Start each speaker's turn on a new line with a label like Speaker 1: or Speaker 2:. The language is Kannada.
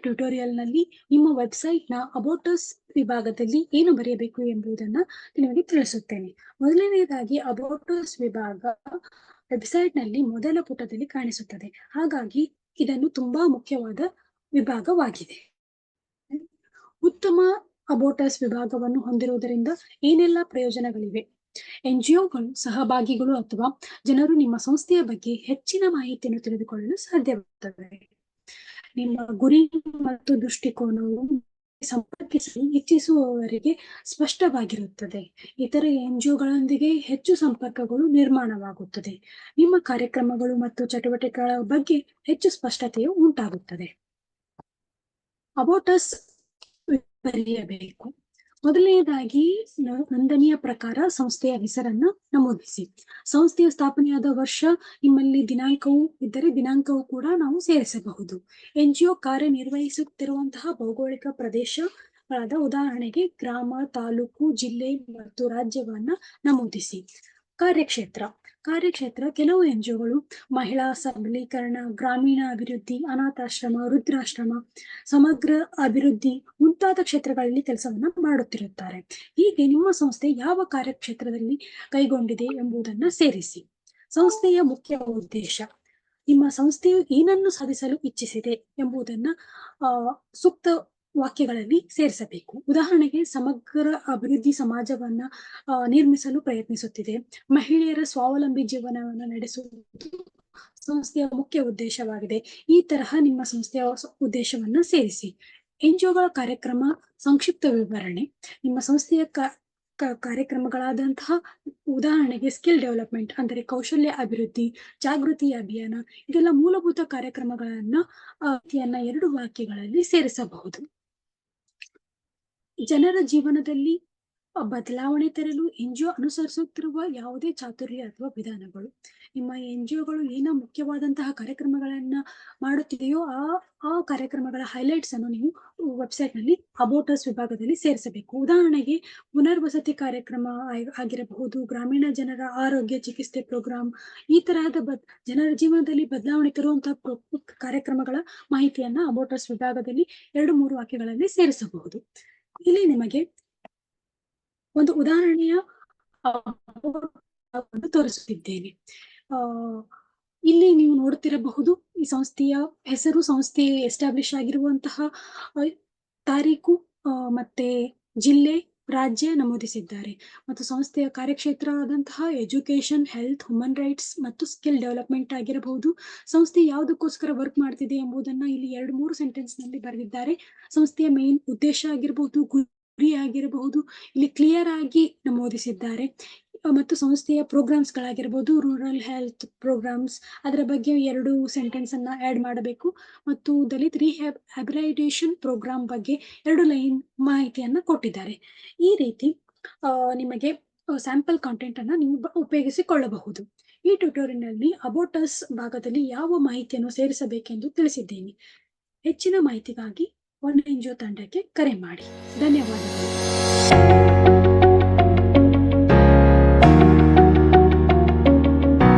Speaker 1: ಟ್ಯುಟೋರಿಯಲ್‌ನಲ್ಲಿ ನಿಮ್ಮ ವೆಬ್‌ಸೈಟ್‌ನ ಅಬೌಟ್ ಅಸ್ ವಿಭಾಗದಲ್ಲಿ ಏನು ಬರೆಯಬೇಕು ಎಂಬುದನ್ನು ನಿಮಗೆ ತಿಳಿಸುತ್ತೇನೆ. ಮೊದಲನೆಯದಾಗಿ ಅಬೌಟ್ ಅಸ್ ವಿಭಾಗ ವೆಬ್‌ಸೈಟ್‌ನಲ್ಲಿ ಮೊದಲ ಪುಟದಲ್ಲಿ ಕಾಣಿಸುತ್ತದೆ. ಹಾಗಾಗಿ ಇದನ್ನು ತುಂಬಾ ಮುಖ್ಯವಾದ ವಿಭಾಗವಾಗಿದೆ. ಉತ್ತಮ ಅಬೌಟ್ ಅಸ್ ವಿಭಾಗವನ್ನು ಹೊಂದಿರುವುದರಿಂದ ಏನೆಲ್ಲ ಪ್ರಯೋಜನಗಳಿವೆ? ಎನ್‌ಜಿಒಗಳು, ಸಹಭಾಗಿಗಳು ಅಥವಾ ಜನರು ನಿಮ್ಮ ಸಂಸ್ಥೆಯ ಬಗ್ಗೆ ಹೆಚ್ಚಿನ ಮಾಹಿತಿಯನ್ನು ತಿಳಿದುಕೊಳ್ಳಲು ಸಾಧ್ಯವಾಗುತ್ತದೆ. ನಿಮ್ಮ ಗುರಿ ಮತ್ತು ದೃಷ್ಟಿಕೋನವು ಸಂಪರ್ಕಿಸಲು ಇಚ್ಛಿಸುವವರಿಗೆ ಸ್ಪಷ್ಟವಾಗಿರುತ್ತದೆ. ಇತರ ಎನ್‌ಜಿಒಗಳೊಂದಿಗೆ ಹೆಚ್ಚು ಸಂಪರ್ಕಗಳು ನಿರ್ಮಾಣವಾಗುತ್ತದೆ. ನಿಮ್ಮ ಕಾರ್ಯಕ್ರಮಗಳು ಮತ್ತು ಚಟುವಟಿಕೆಗಳ ಬಗ್ಗೆ ಹೆಚ್ಚು ಸ್ಪಷ್ಟತೆಯು ಉಂಟಾಗುತ್ತದೆ. ಅಬೌಟ್ ಅಸ್ ಬರೆಯಬೇಕು. ಮೊದಲನೆಯದಾಗಿ ನೋಂದಣಿಯ ಪ್ರಕಾರ ಸಂಸ್ಥೆಯ ಹೆಸರನ್ನ ನಮೂದಿಸಿ. ಸಂಸ್ಥೆಯ ಸ್ಥಾಪನೆಯಾದ ವರ್ಷ, ನಿಮ್ಮಲ್ಲಿ ದಿನಾಂಕವೂ ಇದ್ದರೆ ದಿನಾಂಕವೂ ಕೂಡ ನಾವು ಸೇರಿಸಬಹುದು. ಎನ್‌ಜಿಒ ಕಾರ್ಯನಿರ್ವಹಿಸುತ್ತಿರುವಂತಹ ಭೌಗೋಳಿಕ ಪ್ರದೇಶಗಳಾದ ಉದಾಹರಣೆಗೆ ಗ್ರಾಮ, ತಾಲೂಕು, ಜಿಲ್ಲೆ ಮತ್ತು ರಾಜ್ಯವನ್ನ ನಮೂದಿಸಿ. ಕಾರ್ಯಕ್ಷೇತ್ರ ಕೆಲವು ಎನ್‌ಜಿಒಗಳು ಮಹಿಳಾ ಸಬಲೀಕರಣ, ಗ್ರಾಮೀಣ ಅಭಿವೃದ್ಧಿ, ಅನಾಥಾಶ್ರಮ, ವೃದ್ಧಾಶ್ರಮ, ಸಮಗ್ರ ಅಭಿವೃದ್ಧಿ ಮುಂತಾದ ಕ್ಷೇತ್ರಗಳಲ್ಲಿ ಕೆಲಸವನ್ನ ಮಾಡುತ್ತಿರುತ್ತಾರೆ. ಹೀಗೆ ನಿಮ್ಮ ಸಂಸ್ಥೆ ಯಾವ ಕಾರ್ಯಕ್ಷೇತ್ರದಲ್ಲಿ ಕೈಗೊಂಡಿದೆ ಎಂಬುದನ್ನು ಸೇರಿಸಿ. ಸಂಸ್ಥೆಯ ಮುಖ್ಯ ಉದ್ದೇಶ, ನಿಮ್ಮ ಸಂಸ್ಥೆಯು ಏನನ್ನು ಸಾಧಿಸಲು ಇಚ್ಛಿಸಿದೆ ಎಂಬುದನ್ನ ಸೂಕ್ತ ವಾಕ್ಯಗಳಲ್ಲಿ ಸೇರಿಸಬೇಕು. ಉದಾಹರಣೆಗೆ, ಸಮಗ್ರ ಅಭಿವೃದ್ಧಿ ಸಮಾಜವನ್ನ ನಿರ್ಮಿಸಲು ಪ್ರಯತ್ನಿಸುತ್ತಿದೆ. ಮಹಿಳೆಯರ ಸ್ವಾವಲಂಬಿ ಜೀವನವನ್ನು ನಡೆಸುವುದು ಸಂಸ್ಥೆಯ ಮುಖ್ಯ ಉದ್ದೇಶವಾಗಿದೆ. ಈ ತರಹ ನಿಮ್ಮ ಸಂಸ್ಥೆಯ ಉದ್ದೇಶವನ್ನ ಸೇರಿಸಿ. ಎನ್‌ಜಿಒಗಳ ಕಾರ್ಯಕ್ರಮ ಸಂಕ್ಷಿಪ್ತ ವಿವರಣೆ. ನಿಮ್ಮ ಸಂಸ್ಥೆಯ ಕಾರ್ಯಕ್ರಮಗಳಾದಂತಹ ಉದಾಹರಣೆಗೆ ಸ್ಕಿಲ್ ಡೆವಲಪ್ಮೆಂಟ್ ಅಂದರೆ ಕೌಶಲ್ಯ ಅಭಿವೃದ್ಧಿ, ಜಾಗೃತಿ ಅಭಿಯಾನ, ಇದೆಲ್ಲ ಮೂಲಭೂತ ಕಾರ್ಯಕ್ರಮಗಳನ್ನ 2 ವಾಕ್ಯಗಳಲ್ಲಿ ಸೇರಿಸಬಹುದು. ಜನರ ಜೀವನದಲ್ಲಿ ಬದಲಾವಣೆ ತರಲು ಎನ್‌ಜಿಒ ಅನುಸರಿಸುತ್ತಿರುವ ಯಾವುದೇ ಚಾತುರ್ಯ ಅಥವಾ ವಿಧಾನಗಳು. ನಿಮ್ಮ ಎನ್‌ಜಿಒಗಳು ಏನೋ ಮುಖ್ಯವಾದಂತಹ ಕಾರ್ಯಕ್ರಮಗಳನ್ನ ಮಾಡುತ್ತಿದೆಯೋ ಆ ಕಾರ್ಯಕ್ರಮಗಳ ಹೈಲೈಟ್ಸ್ ಅನ್ನು ನೀವು ವೆಬ್ಸೈಟ್‌ನಲ್ಲಿ ಅಬೌಟ್ ಅಸ್ ವಿಭಾಗದಲ್ಲಿ ಸೇರಿಸಬೇಕು. ಉದಾಹರಣೆಗೆ, ಪುನರ್ವಸತಿ ಕಾರ್ಯಕ್ರಮ ಆಗಿರಬಹುದು, ಗ್ರಾಮೀಣ ಜನರ ಆರೋಗ್ಯ ಚಿಕಿತ್ಸೆ ಪ್ರೋಗ್ರಾಂ, ಈ ತರಹದ ಜನರ ಜೀವನದಲ್ಲಿ ಬದಲಾವಣೆ ತರುವಂತಹ ಕಾರ್ಯಕ್ರಮಗಳ ಮಾಹಿತಿಯನ್ನ ಅಬೌಟ್ ಅಸ್ ವಿಭಾಗದಲ್ಲಿ 2-3 ವಾಕ್ಯಗಳಲ್ಲಿ ಸೇರಿಸಬಹುದು. ಇಲ್ಲಿ ನಿಮಗೆ ಒಂದು ಉದಾಹರಣೆಯ ತೋರಿಸುತ್ತಿದ್ದೇನೆ. ಇಲ್ಲಿ ನೀವು ನೋಡುತ್ತಿರಬಹುದು, ಈ ಸಂಸ್ಥೆಯ ಹೆಸರು, ಸಂಸ್ಥೆ ಎಸ್ಟಾಬ್ಲಿಷ್ ಆಗಿರುವಂತಹ ತಾರೀಕು ಮತ್ತೆ ಜಿಲ್ಲೆ, ರಾಜ್ಯ ನಮೂದಿಸಿದ್ದಾರೆ. ಮತ್ತು ಸಂಸ್ಥೆಯ ಕಾರ್ಯಕ್ಷೇತ್ರ ಆದಂತಹ ಎಜುಕೇಶನ್, ಹೆಲ್ತ್, ಹ್ಯೂಮನ್ ರೈಟ್ಸ್ ಮತ್ತು ಸ್ಕಿಲ್ ಡೆವಲಪ್ಮೆಂಟ್ ಆಗಿರಬಹುದು. ಸಂಸ್ಥೆ ಯಾವುದಕ್ಕೋಸ್ಕರ ವರ್ಕ್ ಮಾಡ್ತಿದೆ ಎಂಬುದನ್ನ ಇಲ್ಲಿ 2-3 ಸೆಂಟೆನ್ಸ್ ನಲ್ಲಿ ಬರೆದಿದ್ದಾರೆ. ಸಂಸ್ಥೆಯ ಮೇನ್ ಉದ್ದೇಶ ಆಗಿರಬಹುದು, ಗುರಿ ಆಗಿರಬಹುದು, ಇಲ್ಲಿ ಕ್ಲಿಯರ್ ಆಗಿ ನಮೂದಿಸಿದ್ದಾರೆ. ಮತ್ತು ಸಂಸ್ಥೆಯ ಪ್ರೋಗ್ರಾಮ್ಸ್ ಗಳಾಗಿರಬಹುದು, ರೂರಲ್ ಹೆಲ್ತ್ ಪ್ರೋಗ್ರಾಮ್ಸ್, ಅದರ ಬಗ್ಗೆ 2 ಸೆಂಟೆನ್ಸ್ ಅನ್ನ ಆಡ್ ಮಾಡಬೇಕು. ಮತ್ತು ದಲಿತ್ ರಿಹ್ಯಾಬಿಲಿಟೇಷನ್ ಪ್ರೋಗ್ರಾಮ್ ಬಗ್ಗೆ 2 ಲೈನ್ ಮಾಹಿತಿಯನ್ನ ಕೊಟ್ಟಿದ್ದಾರೆ. ಈ ರೀತಿ ನಿಮಗೆ ಸ್ಯಾಂಪಲ್ ಕಾಂಟೆಂಟ್ ಅನ್ನ ನೀವು ಉಪಯೋಗಿಸಿಕೊಳ್ಳಬಹುದು. ಈ ಟ್ಯುಟೋರಿಯಲ್‌ನಲ್ಲಿ ಅಬೌಟ್ ಅಸ್ ಭಾಗದಲ್ಲಿ ಯಾವ ಮಾಹಿತಿಯನ್ನು ಸೇರಿಸಬೇಕೆಂದು ತಿಳಿಸಿದ್ದೇನೆ. ಹೆಚ್ಚಿನ ಮಾಹಿತಿಗಾಗಿ ಒನ್ ಎನ್‌ಜಿಒ ತಂಡಕ್ಕೆ ಕರೆ ಮಾಡಿ. ಧನ್ಯವಾದಗಳು.